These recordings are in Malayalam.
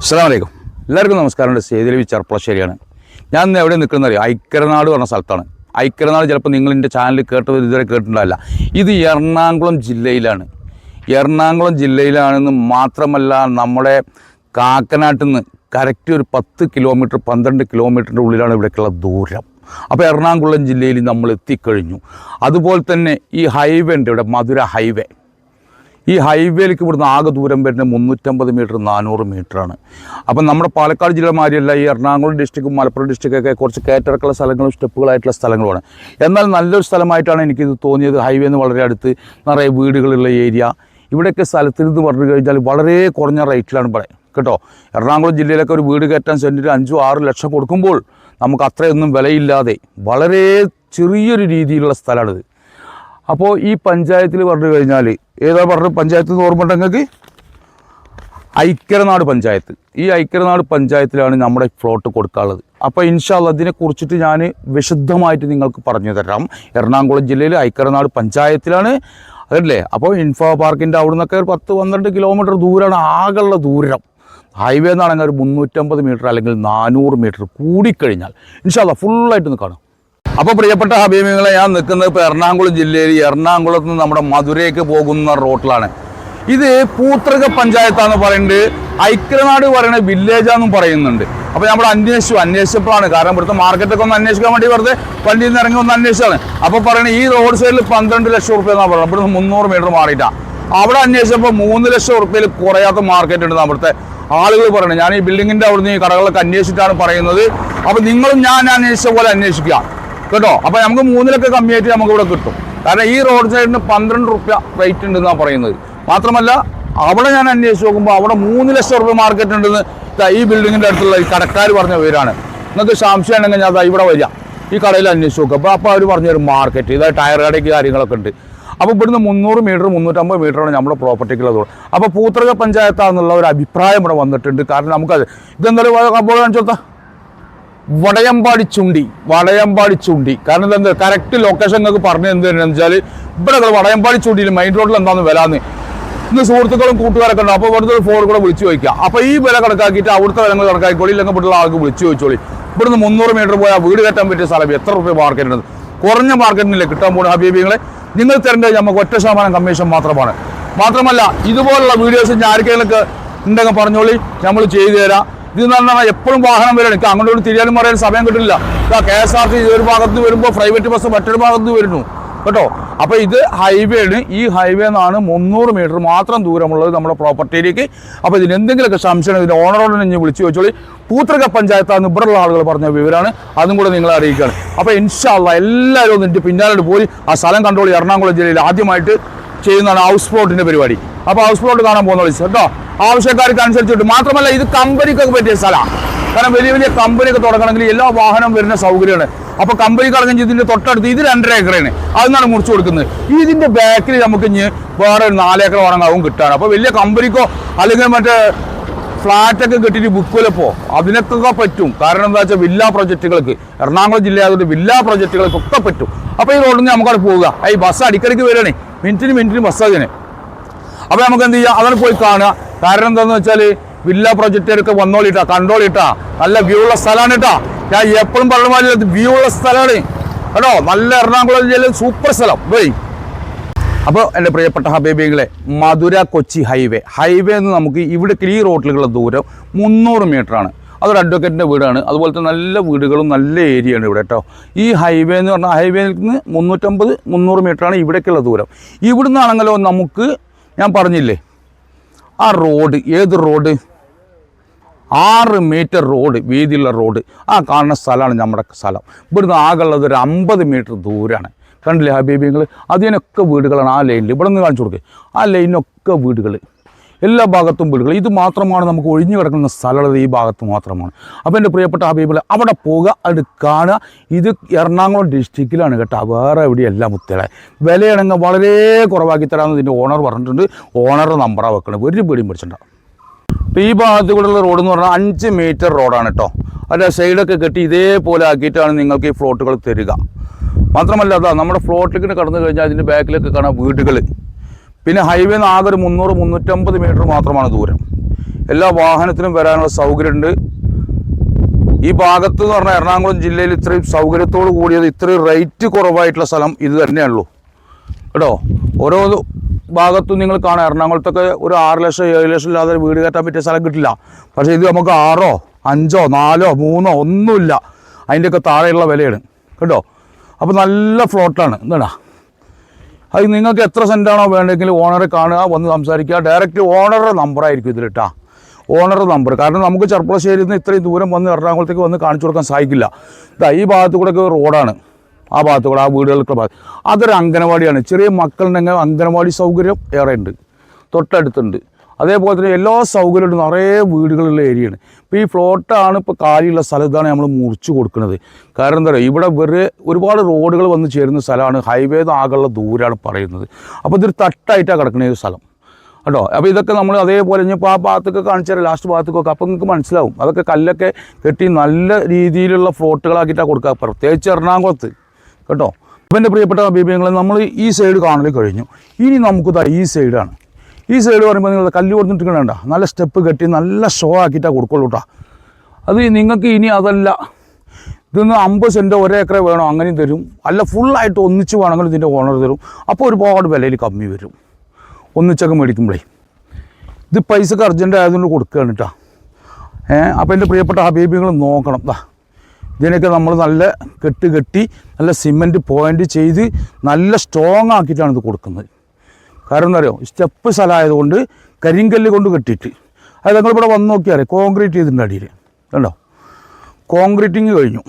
അസ്സലാമു അലൈക്കും. എല്ലാവർക്കും നമസ്കാരം. സേതുലവി ചെർപ്പളശ്ശേരിയാണ്. ഞാൻ ഇന്ന് എവിടെ നിൽക്കുന്നറിയോ? ഐക്യനാട് പറഞ്ഞ സ്ഥലത്താണ്. ഐക്യനാട് ചിലപ്പോൾ നിങ്ങൾ എൻ്റെ ചാനൽ കേട്ടത് ഇതുവരെ കേട്ടിട്ടുണ്ടാവില്ല. ഇത് എറണാകുളം ജില്ലയിലാണ്. എറണാകുളം ജില്ലയിലാണെന്ന് മാത്രമല്ല, നമ്മുടെ കാക്കനാട്ടിൽ നിന്ന് കറക്റ്റ് ഒരു 10 കിലോമീറ്റർ 12 കിലോമീറ്ററിൻ്റെ ഉള്ളിലാണ് ഇവിടേക്കുള്ള ദൂരം. അപ്പോൾ എറണാകുളം ജില്ലയിൽ നമ്മൾ എത്തിക്കഴിഞ്ഞു. അതുപോലെ തന്നെ ഈ ഹൈവേ ഉണ്ട് ഇവിടെ, മധുര ഹൈവേ. ഈ ഹൈവേയിലേക്ക് ഇവിടുന്ന് ആകെ ദൂരം വരുന്നത് 350 മീറ്റർ 400 മീറ്ററാണ്. അപ്പം നമ്മുടെ പാലക്കാട് ജില്ല മാതിരിയല്ല, ഈ എറണാകുളം ഡിസ്ട്രിക്റ്റും മലപ്പുറം ഡിസ്ട്രിക്റ്റൊക്കെ കുറച്ച് കയറ്റിറക്കുള്ള സ്ഥലങ്ങളും സ്റ്റെപ്പുകളായിട്ടുള്ള സ്ഥലങ്ങളുമാണ്. എന്നാൽ നല്ലൊരു സ്ഥലമായിട്ടാണ് എനിക്കിത് തോന്നിയത്. ഹൈവേന്ന് വളരെ അടുത്ത് നിറയെ വീടുകളുള്ള ഏരിയ. ഇവിടെയൊക്കെ സ്ഥലത്തിൽ നിന്ന് പറഞ്ഞു കഴിഞ്ഞാൽ വളരെ കുറഞ്ഞ റേറ്റിലാണ് ഇവിടെ കേട്ടോ. എറണാകുളം ജില്ലയിലൊക്കെ ഒരു വീട് കയറ്റാൻ സെൻറ്റിന് 5-6 ലക്ഷം കൊടുക്കുമ്പോൾ നമുക്ക് അത്രയൊന്നും വിലയില്ലാതെ വളരെ ചെറിയൊരു രീതിയിലുള്ള സ്ഥലമാണിത്. അപ്പോൾ ഈ പഞ്ചായത്തിൽ പറഞ്ഞു കഴിഞ്ഞാൽ ഏതാ പറഞ്ഞ പഞ്ചായത്ത് എന്ന് ഓർമ്മ നിങ്ങൾക്ക്? ഐക്യനാട് പഞ്ചായത്ത്. ഈ ഐക്യനാട് പഞ്ചായത്തിലാണ് നമ്മുടെ ഫ്ലോട്ട് കൊടുക്കാനുള്ളത്. അപ്പോൾ ഇൻഷാ അല്ലാഹ് അതിനെക്കുറിച്ചിട്ട് ഞാൻ വിശദമായിട്ട് നിങ്ങൾക്ക് പറഞ്ഞു തരാം. എറണാകുളം ജില്ലയിൽ ഐക്യനാട് പഞ്ചായത്തിലാണ്, അതല്ലേ. അപ്പോൾ ഇൻഫോ പാർക്കിൻ്റെ അവിടെ നിന്നൊക്കെ ഒരു 10-12 കിലോമീറ്റർ ദൂരമാണ് ആകെയുള്ള ദൂരം. ഹൈവേ എന്നാണെങ്കിൽ ഒരു 350 മീറ്റർ അല്ലെങ്കിൽ 400 മീറ്റർ കൂടിക്കഴിഞ്ഞാൽ ഇൻഷാ അല്ലാഹ് ഫുള്ളായിട്ട് ഒന്ന് കാണാം. അപ്പോൾ പ്രിയപ്പെട്ട ഹബീബികളെ, ഞാൻ നിൽക്കുന്നത് ഇപ്പോൾ എറണാകുളം ജില്ലയിൽ എറണാകുളത്ത് നിന്ന് നമ്മുടെ മധുരയ്ക്ക് പോകുന്ന റോട്ടിലാണ്. ഇത് പൂത്രക പഞ്ചായത്താന്ന് പറയുന്നത്. ഐക്യനാട് പറയുന്നത് വില്ലേജാന്നും പറയുന്നുണ്ട്. അപ്പോൾ നമ്മൾ അന്വേഷിച്ചപ്പോഴാണ്, കാരണം ഇവിടുത്തെ മാർക്കറ്റൊക്കെ ഒന്ന് അന്വേഷിക്കാൻ വേണ്ടി വെറുതെ വണ്ടിയിൽ നിന്ന് ഇറങ്ങി ഒന്ന് അന്വേഷിച്ചാണ്. അപ്പോൾ പറയുന്നത് ഈ റോഡ് സൈഡിൽ 12 ലക്ഷം റുപ്യ എന്നാണ് പറയുന്നത്. ഇവിടുന്ന് 300 മീറ്റർ മാറിയിട്ടാണ്. അവിടെ അന്വേഷിച്ചപ്പോൾ 3 ലക്ഷം റുപ്യയിൽ കുറയാത്ത മാർക്കറ്റ് ഉണ്ട് അവിടുത്തെ ആളുകൾ പറയുന്നത്. ഞാൻ ഈ ബിൽഡിങ്ങിൻ്റെ അവിടുന്ന് ഈ കടകളൊക്കെ അന്വേഷിച്ചിട്ടാണ് പറയുന്നത്. അപ്പോൾ നിങ്ങളും ഞാൻ അന്വേഷിച്ച പോലെ അന്വേഷിക്കുക കേട്ടോ. അപ്പോൾ നമുക്ക് 3 ലക്ഷം കമ്മിയായിട്ട് നമുക്ക് ഇവിടെ കിട്ടും. കാരണം ഈ റോഡ് സൈഡിന് 12 റുപ്യ റേറ്റ് ഉണ്ടെന്നാണ് പറയുന്നത്. മാത്രമല്ല അവിടെ ഞാൻ അന്വേഷിച്ച് നോക്കുമ്പോൾ അവിടെ 3 ലക്ഷം റുപ്യ മാർക്കറ്റ് ഉണ്ടെന്ന് ഈ ബിൽഡിങ്ങിൻ്റെ അടുത്തുള്ള ഈ കടക്കാർ പറഞ്ഞ പേരാണ്. നിങ്ങൾക്ക് സംശയം ഉണ്ടെങ്കിൽ ഞാൻ ഇവിടെ വരിക, ഈ കടയിൽ അന്വേഷിച്ച് നോക്കുക. അപ്പോൾ അവർ പറഞ്ഞൊരു മാർക്കറ്റ്, ഇതായത് ടയർ കടയ്ക്ക് കാര്യങ്ങളൊക്കെ ഉണ്ട്. അപ്പോൾ ഇവിടുന്ന് 300 മീറ്റർ 350 മീറ്ററാണ് നമ്മുടെ പ്രോപ്പർട്ടിക്കുള്ളത്. അപ്പോൾ പൂത്രക പഞ്ചായത്താണെന്നുള്ള ഒരു അഭിപ്രായം ഇവിടെ വന്നിട്ടുണ്ട്. കാരണം നമുക്കത് ഇതെന്തായാലും കാണിച്ചു കൊടുത്താൽ വടയമ്പാടി ചുണ്ടി. കാരണം എന്താ കറക്റ്റ് ലൊക്കേഷൻ നിങ്ങൾക്ക് പറഞ്ഞു എന്താണെന്ന് വെച്ചാൽ ഇവിടെ വടയമ്പാടി ചുണ്ടിയിൽ മെയിൻ റോഡിൽ എന്താണെന്ന് വിലാന്ന് ഇന്ന് സുഹൃത്തുക്കളും കൂട്ടുകാരൊക്കെ ഉണ്ട്. അപ്പോൾ ഇവിടുത്തെ ഒരു ഫോൺ കൂടെ വിളിച്ചു ചോദിക്കുക. അപ്പോൾ ഈ വില കണക്കാക്കിയിട്ട് അവിടുത്തെ വിലങ്ങൾ കണക്കാക്കിക്കോളി, ഇല്ലെങ്കിൽ ഇവിടുള്ള ആൾക്ക് വിളിച്ചു ചോദിച്ചോളി. ഇവിടുന്ന് 300 മീറ്റർ പോയാൽ വീട് കയറ്റാൻ പറ്റിയ സ്ഥലം എത്ര റുപ്യ മാർക്കറ്റ് ഉണ്ട്? കുറഞ്ഞ മാർക്കറ്റിനില്ലേ കിട്ടാൻ പോകുന്ന ഹബീബികളെ. നിങ്ങൾ തരേണ്ടത് നമുക്ക് 1% കമ്മീഷൻ മാത്രമാണ്. മാത്രമല്ല ഇതുപോലുള്ള വീഡിയോസ് ഞാൻ ആർക്കെങ്കിലൊക്കെ ഉണ്ടെങ്കിൽ പറഞ്ഞോളി, നമ്മൾ ചെയ്തു തരാം. ഇതെന്ന് പറഞ്ഞാൽ എപ്പോഴും വാഹനം വരണം, എനിക്ക് അങ്ങോട്ട് തിരിയാനും പറയാൻ സമയം കിട്ടില്ല. KSRTC ഒരു ഭാഗത്ത് വരുമ്പോൾ പ്രൈവറ്റ് ബസ് മറ്റൊരു ഭാഗത്ത് വരുന്നു കേട്ടോ. അപ്പോൾ ഇത് ഹൈവേ ആണ്. ഈ ഹൈവേ നിന്നാണ് 300 മീറ്റർ മാത്രം ദൂരമുള്ളത് നമ്മുടെ പ്രോപ്പർട്ടിയിലേക്ക്. അപ്പോൾ ഇതിന് എന്തെങ്കിലുമൊക്കെ സംശയം ഇതിൻ്റെ ഓണറോട് തന്നെ വിളിച്ചു ചോദിച്ചോളി. പൂത്രക പഞ്ചായത്താണെന്ന് ഇവിടെയുള്ള ആളുകൾ പറഞ്ഞ വിവരമാണ്, അതും കൂടെ നിങ്ങളെ അറിയിക്കുകയാണ്. അപ്പോൾ ഇൻഷാ അല്ലാഹ് എല്ലാവരും ഒന്ന് എൻ്റെ പിന്നാലോട്ട് പോയി ആ സ്ഥലം കണ്ടോളി. എറണാകുളം ജില്ലയിൽ ആദ്യമായിട്ട് ചെയ്യുന്നതാണ് ഹൗസ് പ്ലോട്ടിൻ്റെ പരിപാടി. അപ്പോൾ ഹൗസ് പ്ലോട്ട് കാണാൻ പോകുന്ന കേട്ടോ, ആവശ്യക്കാർക്ക് അനുസരിച്ചിട്ട്. മാത്രമല്ല ഇത് കമ്പനിക്കൊക്കെ പറ്റിയ സ്ഥലമാണ്. കാരണം വലിയ വലിയ കമ്പനിയൊക്കെ തുടങ്ങണമെങ്കിൽ എല്ലാ വാഹനം വരുന്ന സൗകര്യമാണ്. അപ്പോൾ കമ്പനിക്ക് ഇറങ്ങി ഇതിൻ്റെ തൊട്ടടുത്ത് ഇത് 2.5 ഏക്കറാണ്, അതിനാണ് മുറിച്ച് കൊടുക്കുന്നത്. ഇതിൻ്റെ ബാക്കിൽ നമുക്ക് ഇനി വേറെ 4 ഏക്കർ വാങ്ങാവും കിട്ടാണ്. അപ്പോൾ വലിയ കമ്പനിക്കോ അല്ലെങ്കിൽ മറ്റേ ഫ്ലാറ്റൊക്കെ കിട്ടിയിട്ട് ബുക്കിലപ്പോൾ അതിനൊക്കെ പറ്റും. കാരണം എന്താ വെച്ചാൽ വില്ലാ പ്രൊജക്റ്റുകൾക്ക് എറണാകുളം ജില്ലയായതുകൊണ്ട് വില്ലാ പ്രൊജക്റ്റുകൾക്കൊക്കെ പറ്റും. അപ്പോൾ ഈ റോഡിൽ നിന്ന് നമുക്കവിടെ പോവുക. ഈ ബസ് അടിക്കടിക്ക് വരികയാണേ, മിനിറ്റിന് ബസ് അതിന്. അപ്പോൾ നമുക്ക് എന്ത് ചെയ്യാം, അതാണ് പോയി കാണുക. കാരണം എന്താണെന്ന് വെച്ചാൽ വില്ലാ പ്രൊജക്റ്റുകാരൊക്കെ വന്നോളിട്ടാ, കണ്ടോളിട്ടാ. നല്ല വ്യൂ ഉള്ള സ്ഥലമാണ് കേട്ടോ. ഞാൻ എപ്പോഴും പറഞ്ഞ മാതിരി വ്യൂ ഉള്ള സ്ഥലമാണ് കേട്ടോ. നല്ല എറണാകുളം ജില്ലയിൽ സൂപ്പർ സ്ഥലം പോയി. അപ്പോൾ എൻ്റെ പ്രിയപ്പെട്ട ഹബീബികളെ, മധുര കൊച്ചി ഹൈവേ എന്ന് നമുക്ക് ഇവിടെ ഈ റോട്ടിലുള്ള ദൂരം 300 മീറ്ററാണ്. അതൊരു അഡ്വക്കേറ്റിൻ്റെ വീടാണ്. അതുപോലെ തന്നെ നല്ല വീടുകളും നല്ല ഏരിയയാണ് ഇവിടെ കേട്ടോ. ഈ ഹൈവേ എന്ന് പറഞ്ഞാൽ ഹൈവേയിൽ നിന്ന് 350-300 മീറ്ററാണ് ഇവിടേക്കുള്ള ദൂരം. ഇവിടുന്നാണെങ്കിലോ നമുക്ക് ഞാൻ പറഞ്ഞില്ലേ ആ റോഡ്, ഏത് റോഡ്, 6 മീറ്റർ റോഡ് വീതിയുള്ള റോഡ്, ആ കാണുന്ന സ്ഥലമാണ് നമ്മുടെ സ്ഥലം. ഇവിടുന്ന് ആകെയുള്ളത് ഒരു 50 മീറ്റർ ദൂരമാണ്. കണ്ടില്ലേ ഹബീബിങ്ങൾ? അതിനൊക്കെ വീടുകളാണ് ആ ലൈനിൽ. ഇവിടെ നിന്ന് കാണിച്ചു കൊടുക്കുക. ആ ലൈനിനൊക്കെ വീടുകൾ, എല്ലാ ഭാഗത്തും വീടുകൾ. ഇത് മാത്രമാണ് നമുക്ക് ഒഴിഞ്ഞു കിടക്കുന്ന സ്ഥലമുള്ളത്, ഈ ഭാഗത്ത് മാത്രമാണ്. അപ്പോൾ എൻ്റെ പ്രിയപ്പെട്ട ഹബീബികളെ, അവിടെ പോകുക, അത് കാണുക. ഇത് എറണാകുളം ഡിസ്ട്രിക്റ്റിലാണ് കേട്ടോ, വേറെ എവിടെയല്ല മുത്തേ. വിലയാണെങ്കിൽ വളരെ കുറവാക്കി തരാമെന്ന് ഇതിൻ്റെ ഓണർ പറഞ്ഞിട്ടുണ്ട്. ഓണറുടെ നമ്പറാണ് വെക്കണം, ഒരു പേടിയും പിടിച്ചിട്ടുണ്ടാവും. ഇപ്പോൾ ഈ ഭാഗത്ത് കൂടെയുള്ള റോഡ് എന്ന് പറഞ്ഞാൽ 5 മീറ്റർ റോഡാണ് കേട്ടോ. അതിൻ്റെ സൈഡൊക്കെ കെട്ടി ഇതേപോലെ ആക്കിയിട്ടാണ് നിങ്ങൾക്ക് ഈ ഫ്ലോട്ടുകൾ തരിക. മാത്രമല്ല അതാ നമ്മുടെ ഫ്ലോട്ടിലേക്ക് കടന്നു കഴിഞ്ഞാൽ അതിൻ്റെ ബാക്കിലൊക്കെ കാണാം വീടുകൾ. പിന്നെ ഹൈവേ നിന്ന് ആകെ ഒരു 300-350 മീറ്റർ മാത്രമാണ് ദൂരം. എല്ലാ വാഹനത്തിനും വരാനുള്ള സൗകര്യമുണ്ട്. ഈ ഭാഗത്ത് എന്ന് പറഞ്ഞാൽ എറണാകുളം ജില്ലയിൽ ഇത്രയും സൗകര്യത്തോട് കൂടിയത് ഇത്രയും റേറ്റ് കുറവായിട്ടുള്ള സ്ഥലം ഇത് തന്നെയുള്ളൂ കേട്ടോ. ഓരോ ഭാഗത്തും നിങ്ങൾ കാണാം, എറണാകുളത്തൊക്കെ ഒരു 6 ലക്ഷം 7 ലക്ഷം ഇല്ലാതെ വീട് കയറ്റാൻ പറ്റിയ സ്ഥലം കിട്ടില്ല. പക്ഷേ ഇത് നമുക്ക് 6 5 4 3 ഒന്നുമില്ല, അതിൻ്റെയൊക്കെ താഴെയുള്ള വിലയാണ് കേട്ടോ. അപ്പോൾ നല്ല ഫ്ലോട്ടാണ്. എന്താ അത് നിങ്ങൾക്ക് എത്ര സെൻറ്റാണോ വേണ്ടെങ്കിൽ ഓണറെ കാണുക, വന്ന് സംസാരിക്കുക. ഡയറക്റ്റ് ഓണറുടെ നമ്പറായിരിക്കും ഇതിലിട്ടാ, ഓണറുടെ നമ്പർ. കാരണം നമുക്ക് ചെർപ്പളശ്ശേരിയിൽ നിന്ന് ഇത്രയും ദൂരം വന്ന് എറണാകുളത്തേക്ക് വന്ന് കാണിച്ചു കൊടുക്കാൻ സാധിക്കില്ല. ഇതാ ഈ ഭാഗത്തു കൂടെയൊക്കെ റോഡാണ്, ആ ഭാഗത്തു കൂടെ, ആ വീടുകൾക്ക് ഭാഗത്ത് അതൊരു അംഗനവാടിയാണ്. ചെറിയ മക്കളുണ്ടെങ്കിൽ അംഗനവാടി സൗകര്യം ഏറെ ഉണ്ട്, തൊട്ടടുത്തുണ്ട്. അതേപോലെ തന്നെ എല്ലാ സൗകര്യമുണ്ട്, നിറയെ വീടുകളുള്ള ഏരിയയാണ്. ഇപ്പോൾ ഈ ഫ്ലോട്ടാണ് ഇപ്പോൾ കാലിയുള്ള സ്ഥലത്താണ് നമ്മൾ മുറിച്ച് കൊടുക്കുന്നത്. കാരണം എന്താ പറയുക, ഇവിടെ ഒരുപാട് റോഡുകൾ വന്ന് ചേരുന്ന സ്ഥലമാണ്, ഹൈവേ ആകെയുള്ള ദൂരമാണ് പറയുന്നത്. അപ്പോൾ ഇതൊരു തട്ടായിട്ടാണ് കിടക്കുന്ന ഈ സ്ഥലം കേട്ടോ. അപ്പോൾ ഇതൊക്കെ നമ്മൾ അതേപോലെ ഇപ്പോൾ ആ ഭാഗത്തൊക്കെ കാണിച്ചു തരാം, ലാസ്റ്റ് ഭാഗത്തൊക്കെ. അപ്പോൾ നിങ്ങൾക്ക് മനസ്സിലാവും അതൊക്കെ കല്ലൊക്കെ കെട്ടി നല്ല രീതിയിലുള്ള ഫ്ലോട്ടുകളാക്കിയിട്ടാണ് കൊടുക്കുക, പ്രത്യേകിച്ച് എറണാകുളത്ത് കേട്ടോ. അപ്പോൾ എൻ്റെ പ്രിയപ്പെട്ട അഭിപ്രായങ്ങൾ, നമ്മൾ ഈ സൈഡ് കാണൽ കഴിഞ്ഞു. ഇനി നമുക്കിതാ ഈ സൈഡാണ്. ഈ സൈഡ് പറയുമ്പോൾ നിങ്ങൾ കല്ല് കൊടുത്തിട്ട് വേണ്ട, നല്ല സ്റ്റെപ്പ് കെട്ടി നല്ല ഷോ ആക്കിയിട്ടാണ് കൊടുക്കുള്ളൂ കേട്ടോ. അത് നിങ്ങൾക്ക് ഇനി അതല്ല, ഇതൊന്ന് 50 സെൻറ്റോ 1 ഏക്കറേ വേണോ അങ്ങനെയും തരും, അല്ല ഫുള്ളായിട്ട് ഒന്നിച്ച് വേണമെങ്കിലും ഇതിൻ്റെ ഓണർ തരും. അപ്പോൾ ഒരുപാട് വിലയിൽ കമ്മി വരും ഒന്നിച്ചൊക്കെ മേടിക്കുമ്പോഴേ. ഇത് പൈസക്ക് അർജൻറ്റ് ആയതുകൊണ്ട് കൊടുക്കുകയാണ് കേട്ടോ. അപ്പോൾ എൻ്റെ പ്രിയപ്പെട്ട ഹബീബികൾ നോക്കണം. ഇതിനൊക്കെ നമ്മൾ നല്ല കെട്ടി നല്ല സിമൻറ്റ് പോയിൻ്റ് ചെയ്ത് നല്ല സ്ട്രോങ് ആക്കിയിട്ടാണ് ഇത് കൊടുക്കുന്നത്. കാരണം എന്താ പറയുക, സ്റ്റെപ്പ് സ്ഥലമായതുകൊണ്ട് കരിങ്കല്ല് കൊണ്ട് കെട്ടിയിട്ട്, അത് ഞങ്ങളിവിടെ വന്ന് നോക്കിയാൽ കോൺക്രീറ്റ് ചെയ്തിട്ടുണ്ട് അടിയിൽ കണ്ടോ. കോൺക്രീറ്റിങ് കഴിഞ്ഞു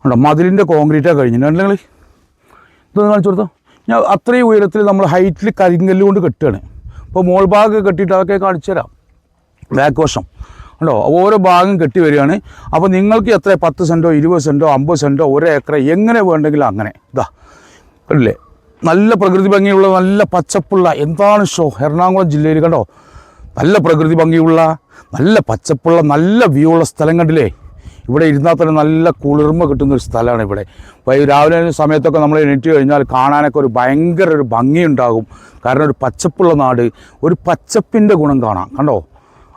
കണ്ടോ, മതിലിൻ്റെ കോൺക്രീറ്റാണ് കഴിഞ്ഞിട്ട്. അല്ലെങ്കിൽ ഇതൊന്ന് കാണിച്ചു കൊടുത്തോ. ഞാൻ അത്രയും ഉയരത്തിൽ നമ്മൾ ഹൈറ്റിൽ കരിങ്കല്ല് കൊണ്ട് കെട്ടുകയാണ്. ഇപ്പോൾ മോൾ ഭാഗം കെട്ടിയിട്ട് അതൊക്കെ കാണിച്ചു തരാം. ബാക്ക് വശം കണ്ടോ, ഓരോ ഭാഗം കെട്ടി വരികയാണ്. അപ്പോൾ നിങ്ങൾക്ക് എത്ര 10 സെൻറ്റോ 20 സെൻറ്റോ 50 സെൻറ്റോ 1 ഏക്കർ എങ്ങനെ വേണ്ടെങ്കിലും അങ്ങനെ. ഇതാ കണ്ടില്ലേ, നല്ല പ്രകൃതി ഭംഗിയുള്ള നല്ല പച്ചപ്പുള്ള എന്താണ് ഷോ എറണാകുളം ജില്ലയിൽ കണ്ടോ. നല്ല പ്രകൃതി ഭംഗിയുള്ള നല്ല പച്ചപ്പുള്ള നല്ല വ്യൂ ഉള്ള സ്ഥലം കണ്ടില്ലേ. ഇവിടെ ഇരുന്നാൽ തന്നെ നല്ല കുളിർമ കിട്ടുന്നൊരു സ്ഥലമാണ് ഇവിടെ. രാവിലെ സമയത്തൊക്കെ നമ്മൾ എണീറ്റ് കഴിഞ്ഞാൽ കാണാനൊക്കെ ഭയങ്കര ഒരു ഭംഗിയുണ്ടാകും. കാരണം ഒരു പച്ചപ്പുള്ള നാട്, ഒരു പച്ചപ്പിൻ്റെ ഗുണം കാണാം കണ്ടോ.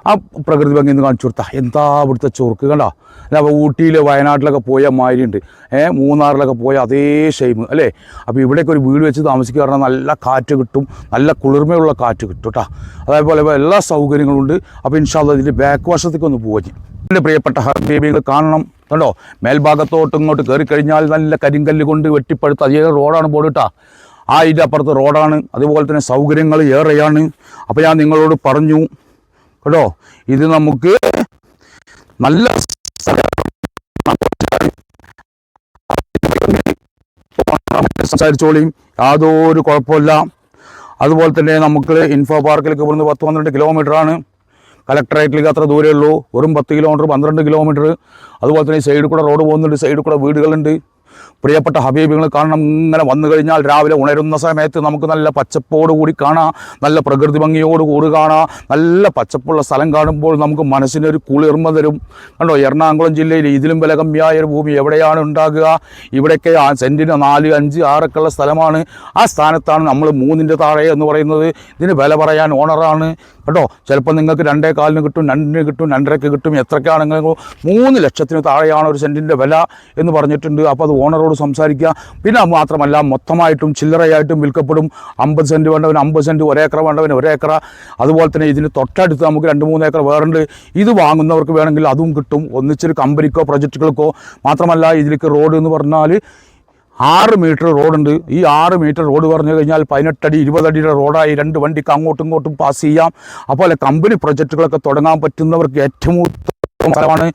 ആ പ്രകൃതി ഭംഗി ഒന്ന് കാണിച്ചു കൊടുത്താൽ എന്താ ഇവിടുത്തെ ചൊറുക്ക് കണ്ടോ. അല്ല അപ്പോൾ ഊട്ടിയിൽ വയനാട്ടിലൊക്കെ പോയ മാതിരിയുണ്ട്, മൂന്നാറിലൊക്കെ പോയ അതേ ഷെയിം അല്ലേ. അപ്പോൾ ഇവിടെയൊക്കെ ഒരു വീട് വെച്ച് താമസിക്കുക പറഞ്ഞാൽ നല്ല കാറ്റ് കിട്ടും, നല്ല കുളിർമയുള്ള കാറ്റ് കിട്ടും കേട്ടോ. അതേപോലെ എല്ലാ സൗകര്യങ്ങളും ഉണ്ട്. അപ്പോൾ ഇൻഷാ അല്ലാഹ് ഇതിൻ്റെ ബാക്ക് വശത്തേക്ക് ഒന്ന് പോവാം. എൻ്റെ പ്രിയപ്പെട്ട ഹബീബികൾ കാണണം കണ്ടോ. മേൽഭാഗത്തോട്ട് ഇങ്ങോട്ട് കയറി കഴിഞ്ഞാൽ നല്ല കരിങ്കല്ല് കൊണ്ട് വെട്ടിപ്പടുത്ത് അതേ റോഡാണ് പോട് കേട്ടോ. ആ ഇതിൻ്റെ അപ്പുറത്ത് റോഡാണ്, അതുപോലെ തന്നെ സൗകര്യങ്ങൾ ഏറെയാണ്. അപ്പോൾ ഞാൻ നിങ്ങളോട് പറഞ്ഞു കേട്ടോ, ഇത് നമുക്ക് നല്ല സംസാരിച്ചോളിയും, യാതൊരു കുഴപ്പമില്ല. അതുപോലെ തന്നെ നമുക്ക് ഇൻഫോ പാർക്കിലേക്ക് ഇവിടുന്ന് 10-12 കിലോമീറ്ററാണ്. കളക്ടറേറ്റിലേക്ക് അത്ര ദൂരമേ ഉള്ളൂ, വെറും 10 കിലോമീറ്റർ 12 കിലോമീറ്റർ. അതുപോലെ തന്നെ സൈഡിൽ കൂടെ റോഡ് പോകുന്നുണ്ട്, സൈഡിൽ കൂടെ വീടുകളുണ്ട്. പ്രിയപ്പെട്ട ഹബീബികൾ കാണണം. ഇങ്ങനെ വന്നു കഴിഞ്ഞാൽ രാവിലെ ഉണരുന്ന സമയത്ത് നമുക്ക് നല്ല പച്ചപ്പോട് കൂടി കാണാം, നല്ല പ്രകൃതി ഭംഗിയോട് കൂടി കാണാം. നല്ല പച്ചപ്പുള്ള സ്ഥലം കാണുമ്പോൾ നമുക്ക് മനസ്സിനൊരു കുളിർമ തരും കണ്ടോ. എറണാകുളം ജില്ലയിൽ ഇതിലും വില കമ്മിയായ ഒരു ഭൂമി എവിടെയാണ് ഉണ്ടാകുക? ഇവിടെയൊക്കെ സെൻറ്റിന് 4, 5, 6 ഒക്കെ ഉള്ള സ്ഥലമാണ്. ആ സ്ഥാനത്താണ് നമ്മൾ 3-ന്റെ താഴെ എന്ന് പറയുന്നത്. ഇതിന് വില പറയാൻ ഓണറാണ് കേട്ടോ. ചിലപ്പോൾ നിങ്ങൾക്ക് 2.25 കിട്ടും, 2 കിട്ടും, 2.5 കിട്ടും. എത്രയ്ക്കാണെങ്കിലും 3 ലക്ഷത്തിന് താഴെയാണ് ഒരു സെൻറ്റിൻ്റെ വില എന്ന് പറഞ്ഞിട്ടുണ്ട്. അപ്പോൾ അത് ഓണറോട് സംസാരിക്കുക. പിന്നെ മാത്രമല്ല മൊത്തമായിട്ടും ചില്ലറയായിട്ടും വിൽക്കപ്പെടും. 50 സെൻറ്റ് വേണ്ടവന് 50 സെൻറ്റ്, 1 ഏക്കർ വേണ്ടവന് 1 ഏക്കർ. അതുപോലെ തന്നെ ഇതിന് തൊട്ടടുത്ത് നമുക്ക് 2-3 ഏക്കർ വേറുണ്ട്. ഇത് വാങ്ങുന്നവർക്ക് വേണമെങ്കിൽ അതും കിട്ടും, ഒന്നിച്ചൊരു കമ്പനിക്കോ പ്രൊജക്റ്റുകൾക്കോ. മാത്രമല്ല ഇതിലേക്ക് റോഡ് എന്ന് പറഞ്ഞാൽ 6 മീറ്റർ റോഡുണ്ട്. ഈ 6 മീറ്റർ റോഡ് പറഞ്ഞു കഴിഞ്ഞാൽ 18 അടി 20 അടിയുടെ റോഡായി 2 വണ്ടിക്ക് അങ്ങോട്ടും ഇങ്ങോട്ടും പാസ് ചെയ്യാം. അപ്പോൾ കമ്പനി പ്രൊജക്റ്റുകളൊക്കെ തുടങ്ങാൻ പറ്റുന്നവർക്ക് ഏറ്റവും ഉത്തമ സ്ഥലമാണ്.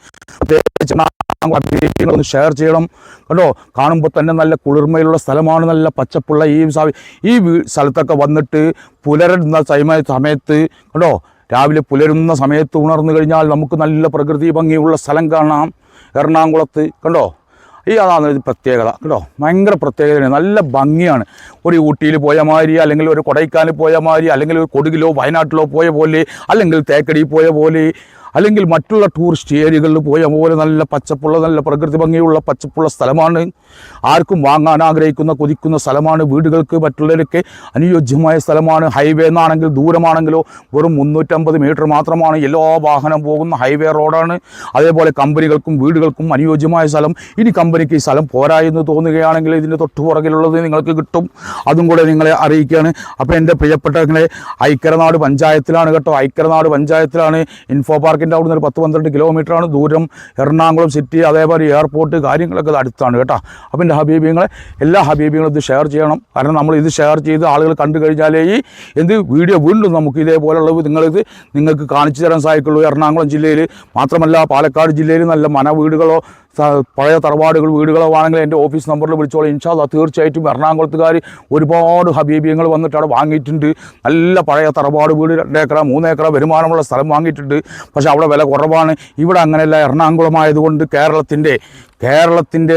ഒന്ന് ഷെയർ ചെയ്യണം കേട്ടോ. കാണുമ്പോൾ തന്നെ നല്ല കുളിർമയിലുള്ള സ്ഥലമാണ്, നല്ല പച്ചപ്പുള്ള ഈ സ്ഥലത്തൊക്കെ വന്നിട്ട് പുലരുന്ന സമയത്ത് കേട്ടോ, രാവിലെ പുലരുന്ന സമയത്ത് ഉണർന്നു കഴിഞ്ഞാൽ നമുക്ക് നല്ല പ്രകൃതി ഭംഗിയുള്ള സ്ഥലം കാണാം എറണാകുളത്ത് കണ്ടോ. അതാണ് ഇത് പ്രത്യേകത കേട്ടോ, ഭയങ്കര പ്രത്യേകതയാണ്, നല്ല ഭംഗിയാണ്. ഒരു ഊട്ടിയിൽ പോയ മാതിരി, അല്ലെങ്കിൽ ഒരു കൊടൈക്കാനിൽ പോയ മാതിരി, അല്ലെങ്കിൽ ഒരു കൊടുകിലോ വയനാട്ടിലോ പോയ പോലെ, അല്ലെങ്കിൽ തേക്കടി പോയ പോലെ, അല്ലെങ്കിൽ മറ്റുള്ള ടൂറിസ്റ്റ് ഏരിയകളിൽ പോയി അതുപോലെ നല്ല പച്ചപ്പുള്ള നല്ല പ്രകൃതി ഭംഗിയുള്ള പച്ചപ്പുള്ള സ്ഥലമാണ്. ആർക്കും വാങ്ങാൻ ആഗ്രഹിക്കുന്ന കൊതിക്കുന്ന സ്ഥലമാണ്. വീടുകൾക്ക് മറ്റുള്ളവരൊക്കെ അനുയോജ്യമായ സ്ഥലമാണ്. ഹൈവേ എന്നാണെങ്കിൽ ദൂരമാണെങ്കിലോ വെറും 350 മീറ്റർ മാത്രമാണ്. എല്ലാ വാഹനം പോകുന്ന ഹൈവേ റോഡാണ്. അതേപോലെ കമ്പനികൾക്കും വീടുകൾക്കും അനുയോജ്യമായ സ്ഥലം. ഇനി കമ്പനിക്ക് ഈ സ്ഥലം പോരാ എന്ന് തോന്നുകയാണെങ്കിൽ ഇതിൻ്റെ തൊട്ടു പുറകിലുള്ളത് നിങ്ങൾക്ക് കിട്ടും. അതും കൂടെ നിങ്ങളെ അറിയിക്കുകയാണ്. അപ്പോൾ എൻ്റെ പ്രിയപ്പെട്ടവങ്ങളെ, ഐക്കരനാട് പഞ്ചായത്തിലാണ് കേട്ടോ. ഐക്കരനാട് പഞ്ചായത്തിലാണ്. ഇൻഫോ പാർക്കിൻ്റെ അവിടുന്ന് ഒരു 10-12 കിലോമീറ്ററാണ് ദൂരം. എറണാകുളം സിറ്റി അതേപോലെ എയർപോർട്ട് കാര്യങ്ങളൊക്കെ അടുത്താണ് കേട്ടോ. അപ്പോൾ എൻ്റെ ഹബീബിങ്ങളെ, എല്ലാ ഹബീബികളും ഇത് ഷെയർ ചെയ്യണം. കാരണം നമ്മൾ ഇത് ഷെയർ ചെയ്ത് ആളുകൾ കണ്ടു കഴിഞ്ഞാലേ ഈ വീഡിയോ വീണ്ടും നമുക്ക് ഇതേപോലുള്ളത് നിങ്ങൾക്ക് കാണിച്ചു തരാൻ സാധിക്കുള്ളൂ. എറണാകുളം ജില്ലയിൽ മാത്രമല്ല പാലക്കാട് ജില്ലയിൽ നല്ല വീടുകളോ പഴയ തറവാടുകൾ വീടുകളോ ആണെങ്കിൽ എൻ്റെ ഓഫീസ് നമ്പറിൽ വിളിച്ചോളൂ. ഇൻഷാ അല്ലാഹ് തീർച്ചയായിട്ടും എറണാകുളത്തുകാർ ഒരുപാട് ഹബീബിയങ്ങൾ വന്നിട്ട് അവിടെ വാങ്ങിയിട്ടുണ്ട്. നല്ല പഴയ തറവാട് വീട് 2 ഏക്കർ 3 ഏക്കർ വരുമാനമുള്ള സ്ഥലം വാങ്ങിയിട്ടുണ്ട്. പക്ഷേ അവിടെ വില കുറവാണ്. ഇവിടെ അങ്ങനെയല്ല. എറണാകുളമായതുകൊണ്ട് കേരളത്തിൻ്റെ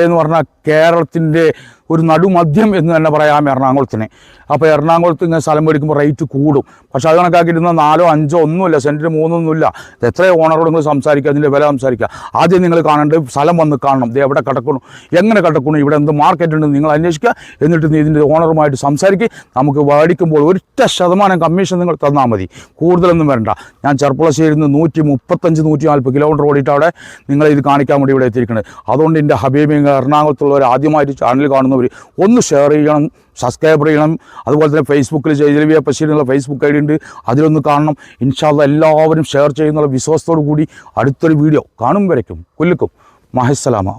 എന്ന് പറഞ്ഞാൽ കേരളത്തിൻ്റെ ഒരു നടുമധ്യം എന്ന് തന്നെ പറയാം എറണാകുളത്തിന്. അപ്പോൾ എറണാകുളത്ത് ഇങ്ങനെ സ്ഥലം മേടിക്കുമ്പോൾ റേറ്റ് കൂടും. പക്ഷേ അത് കണക്കാക്കിയിരുന്ന 4, 5 ഒന്നുമില്ല, സെൻറ്റിന് 3 ഒന്നുമില്ല. എത്രയോ ഓണറോട് നിങ്ങൾ സംസാരിക്കുക, അതിൻ്റെ വില സംസാരിക്കുക. ആദ്യം നിങ്ങൾ കാണേണ്ടത് സ്ഥലം വന്ന് കാണണം. ഇത് എവിടെ കിടക്കണം, എങ്ങനെ കിടക്കണം, ഇവിടെ എന്ത് മാർക്കറ്റ് ഉണ്ടെന്ന് നിങ്ങൾ അന്വേഷിക്കുക. എന്നിട്ട് ഇതിൻ്റെ ഓണറുമായിട്ട് സംസാരിക്കുക. നമുക്ക് മേടിക്കുമ്പോൾ 1% കമ്മീഷൻ നിങ്ങൾ തന്നാൽ മതി, കൂടുതലൊന്നും വരണ്ട. ഞാൻ ചെർപ്പുളശ്ശേരിയിൽ നിന്ന് 135-140 കിലോമീറ്റർ ഓടിയിട്ട് അവിടെ നിങ്ങളെ ഇത് കാണിക്കാൻ വേണ്ടി ഇവിടെ എത്തിയിരിക്കുന്നത്. അതുകൊണ്ട് എൻ്റെ ഹബീബി എറണാകുളത്തുള്ളവർ ആദ്യമായിട്ട് ചാനൽ കാണുന്നവർ ഒന്ന് ഷെയർ ചെയ്യണം, സബ്സ്ക്രൈബ് ചെയ്യണം. അതുപോലെ തന്നെ ഫേസ്ബുക്കിൽ ജയ്ജൽവിയ ബഷീറിനുള്ള ഫേസ്ബുക്ക് ഐഡി ഉണ്ട്, അതിലൊന്ന് കാണണം. ഇൻഷാ അല്ലാഹ് എല്ലാവരും ഷെയർ ചെയ്യുന്നുള്ള വിശ്വാസത്തോടു കൂടി അടുത്തൊരു വീഡിയോ കാണും വരയ്ക്കും കൊല്ലിക്കും. മാഹസ്സലാമ.